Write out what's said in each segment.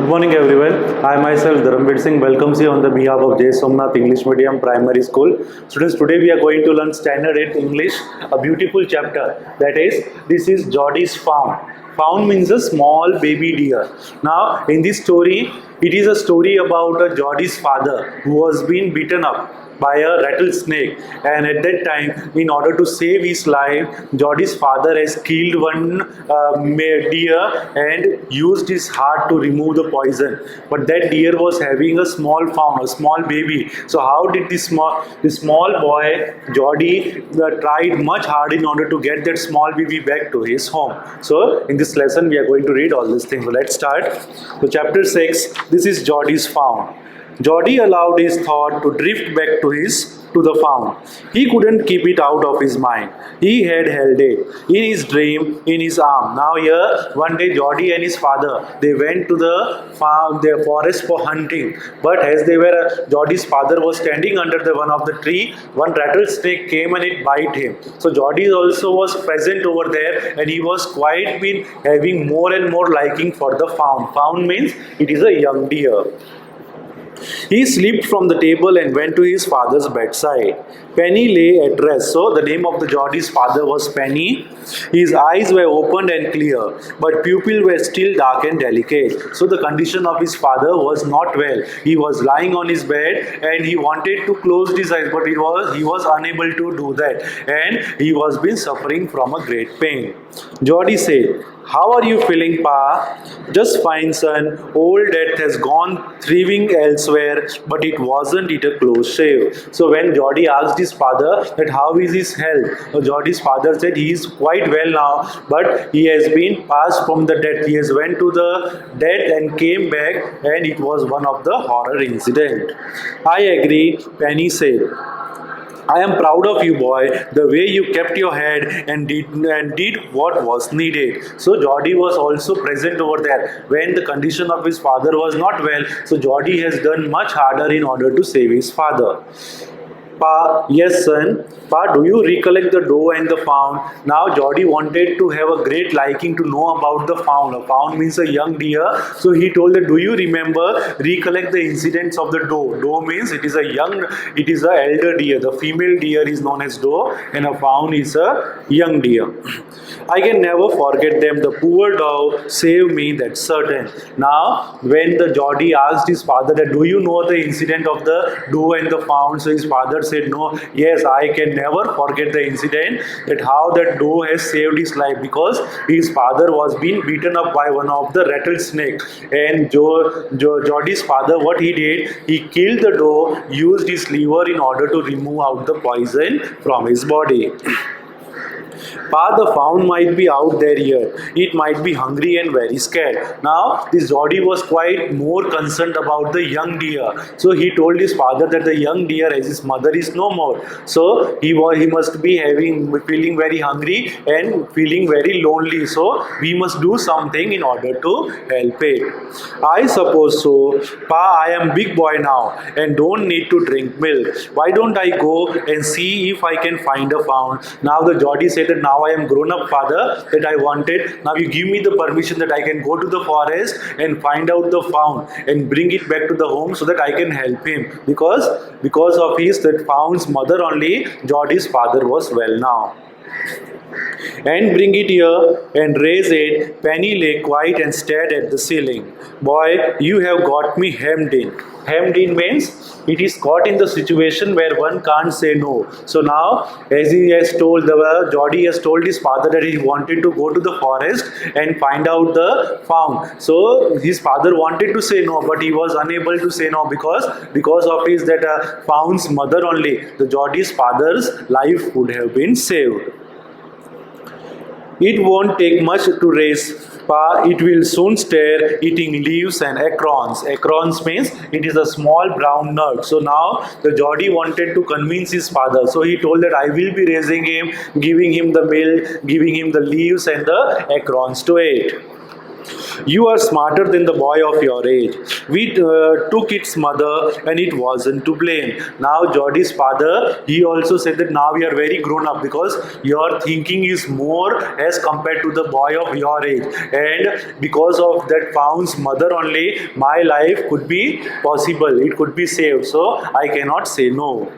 Good morning everyone. I myself Dharamveer Singh welcomes you on the behalf of J. Somnath English Medium Primary School. Students, today we are going to learn Standard 8 English, a beautiful chapter. That is, this is Geordie's Fawn. Fawn means a small baby deer. Now, in this story, it is a story about a Geordie's father who was being beaten up by a rattlesnake, and at that time, in order to save his life, Geordie's father has killed one deer and used his heart to remove the poison. But that deer was having a small fawn, a small baby. So how did this small boy Geordie tried much hard in order to get that small baby back to his home? So in this lesson, we are going to read all these things. So let's start. So chapter 6. This is Geordie's fawn. Geordie allowed his thought to drift back to the fawn. He couldn't keep it out of his mind. He had held it in his dream, in his arm. Now here, one day Geordie and his father, they went to their forest for hunting. But as they were, Geordie's father was standing under one of the tree. One rattlesnake came and it bit him. So Geordie also was present over there, and he was quite been having more and more liking for the fawn. Fawn means it is a young deer. He slipped from the table and went to his father's bedside. Penny lay at rest. So the name of the Geordie's father was Penny. His eyes were opened and clear, but pupils were still dark and delicate. So the condition of his father was not well. He was lying on his bed and he wanted to close his eyes, but he was unable to do that, and he was been suffering from a great pain. Geordie said, "How are you feeling, Pa?" "Just fine, son. Old death has gone thriving elsewhere, but it wasn't a close shave." So when Geordie asked his father that how is his health, Geordie's father said he is quite well now, but he has been passed from the death. He has went to the death and came back, and it was one of the horror incident. "I agree," Penny said. "I am proud of you, boy, the way you kept your head and did what was needed." So Geordie was also present over there when the condition of his father was not well. So Geordie has done much harder in order to save his father. "Pa, yes, son. Pa, do you recollect the doe and the fawn?" Now Geordie wanted to have a great liking to know about the fawn. A fawn means a young deer. So he told that, "Do you recollect the incidents of the doe?" Doe means it is a elder deer. The female deer is known as doe, and a fawn is a young deer. "I can never forget them. The poor doe saved me, that's certain." Now, when the Geordie asked his father that, "Do you know the incident of the doe and the fawn?" So his father said, "No, yes, I can never forget the incident that how that doe has saved his life, because his father was being beaten up by one of the rattlesnake, and Geordie's father, what he did, he killed the doe, used his liver in order to remove out the poison from his body. Pa, the fawn might be out there here. It might be hungry and very scared." Now, this Geordie was quite more concerned about the young deer. So he told his father that the young deer, as his mother is no more, so he must be feeling very hungry and feeling very lonely. So we must do something in order to help it. "I suppose so. Pa, I am big boy now and don't need to drink milk. Why don't I go and see if I can find a fawn?" Now the Geordie said that, "Now I am grown up, father, that I wanted. Now you give me the permission that I can go to the forest and find out the fawn and bring it back to the home so that I can help him." Because of that fawn's mother only, Geordie's father was well now. "And bring it here and raise it." Penny lay quiet and stared at the ceiling. "Boy, you have got me hemmed in." Hemmed in means it is caught in the situation where one can't say no. So now, as Geordie has told his father that he wanted to go to the forest and find out the fawn. So his father wanted to say no, but he was unable to say no because of his fawn's mother only. The Geordie's father's life would have been saved. "It won't take much to raise, Pa. It will soon start eating leaves and acorns." Acorns means it is a small brown nut. So now the Geordie wanted to convince his father. So he told that, "I will be raising him, giving him the milk, giving him the leaves and the acorns to eat." You are smarter than the boy of your age. We took its mother and it wasn't to blame. Now Jodie's father, he also said that now we are very grown up because your thinking is more as compared to the boy of your age. And because of that Found's mother only, my life could be possible. It could be saved. So I cannot say no.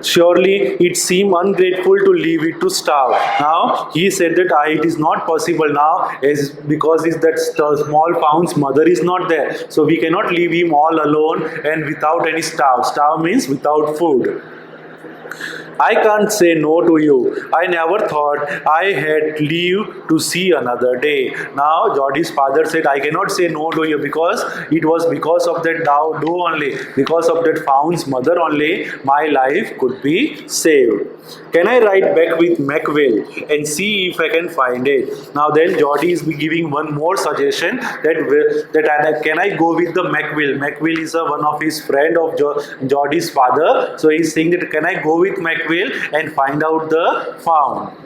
Surely it seemed ungrateful to leave it to starve. Now he said that it is not possible now, is because is that small Found's mother is not there, so we cannot leave him all alone and without any starve. Starve means without food. I can't say no to you. I never thought I had leave to see another day. Now Jodie's father said, I cannot say no to you because it was because of that dough only, because of that Found's mother only, my life could be saved. Can I write back with Macville and see if I can find it? Now then Jodie is giving one more suggestion that can I go with the Macville? Macville is one of his friend of Jodie's father. So he's saying that can I go with Macville and find out the Found?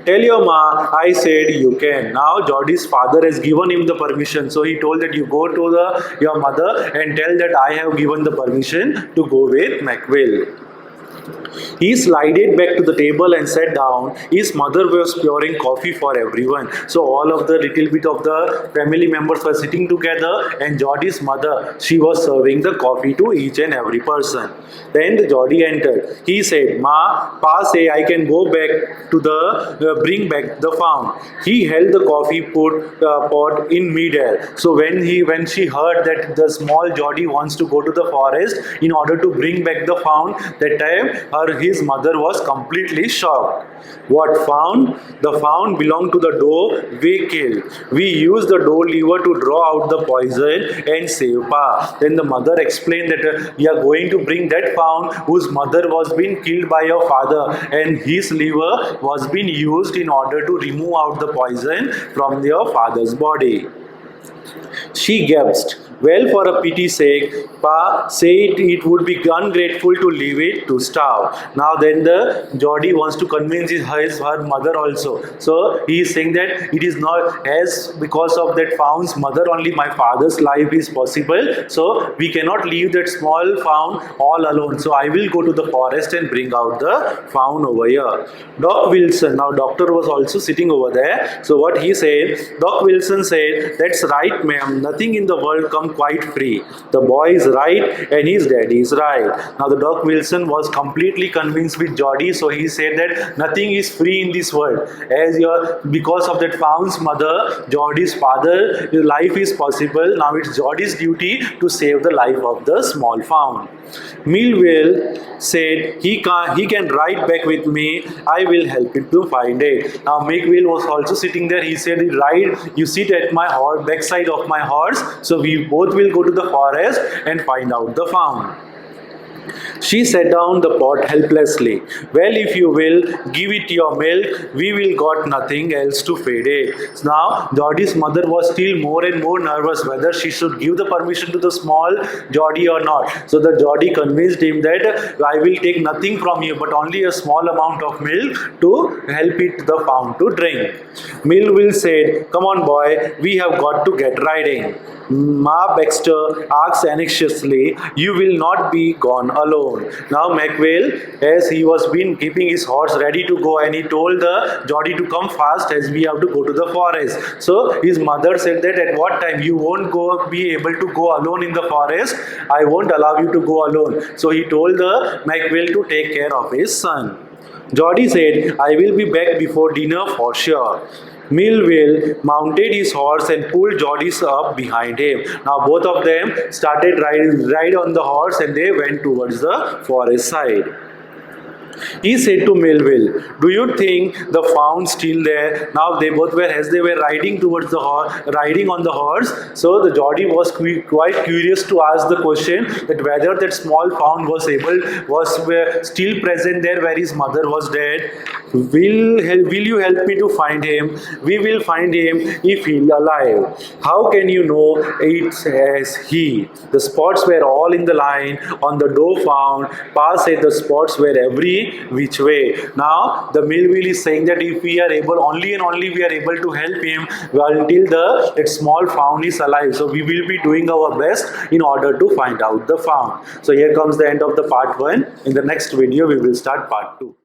Tell your ma, I said you can. Now Jodie's father has given him the permission. So he told that you go to your mother and tell that I have given the permission to go with Macville. He slided back to the table and sat down. His mother was pouring coffee for everyone. So all of the little bit of the family members were sitting together, and Jodie's mother, she was serving the coffee to each and every person. Then the Jodie entered. He said, Ma, Pa say I can go back to the bring back the Found. He held the coffee pot in midair. So when she heard that the small Jodie wants to go to the forest in order to bring back the Found, that time his mother was completely shocked. What Found? The Found belonged to the doe we killed. We used the doe liver to draw out the poison and save Pa. Then the mother explained that we are going to bring that Found whose mother was being killed by your father, and his liver was being used in order to remove out the poison from your father's body. She gasped. Well, for a pity's sake, Pa said it would be ungrateful to leave it to starve. Now then the Jodie wants to convince her mother also. So he is saying that it is not as because of that Found's mother only my father's life is possible. So we cannot leave that small Found all alone. So I will go to the forest and bring out the Found over here. Doc Wilson, now doctor was also sitting over there. So what he said, Doc Wilson said, that's right ma'am, nothing in the world comes quite free. The boy is right and his daddy is right. Now the Doc Wilson was completely convinced with Jodie, so he said that nothing is free in this world. Because of that Found's mother, Jodie's father, life is possible. Now it's Jodie's duty to save the life of the small Found. Millville said he can ride back with me. I will help him to find it. Now Millville was also sitting there. He said, you sit at my backside of my horse. So we both will go to the forest and find out the Found. She set down the pot helplessly. Well, if you will give it your milk, we will got nothing else to feed it. So now, Jodie's mother was still more and more nervous whether she should give the permission to the small Jodie or not. So the Jodie convinced him that I will take nothing from you, but only a small amount of milk to help it the Found to drink. Millville said, "Come on, boy, we have got to get riding." Ma Baxter asked anxiously, "You will not be gone alone." Now Macville, as he was been keeping his horse ready to go, and he told the Jodie to come fast as we have to go to the forest. So his mother said that at what time you won't be able to go alone in the forest. I won't allow you to go alone. So he told the Macville to take care of his son. Jodie said, "I will be back before dinner for sure." Millville mounted his horse and pulled Jodie up behind him. Now both of them started ride on the horse and they went towards the forest side. He said to Millville, "Do you think the Found still there?" Now they both were, as they were riding towards the riding on the horse. So the Jodie was quite curious to ask the question that whether that small Found was still present there where his mother was dead. Will you help me to find him? We will find him if he is alive. How can you know it as he? The spots were all in the line on the door found. Paul said the spots were every which way. Now the Millville is saying that if we are able, only and only we are able to help him until that small found is alive. So we will be doing our best in order to find out the found. So here comes the end of the part 1. In the next video we will start part 2.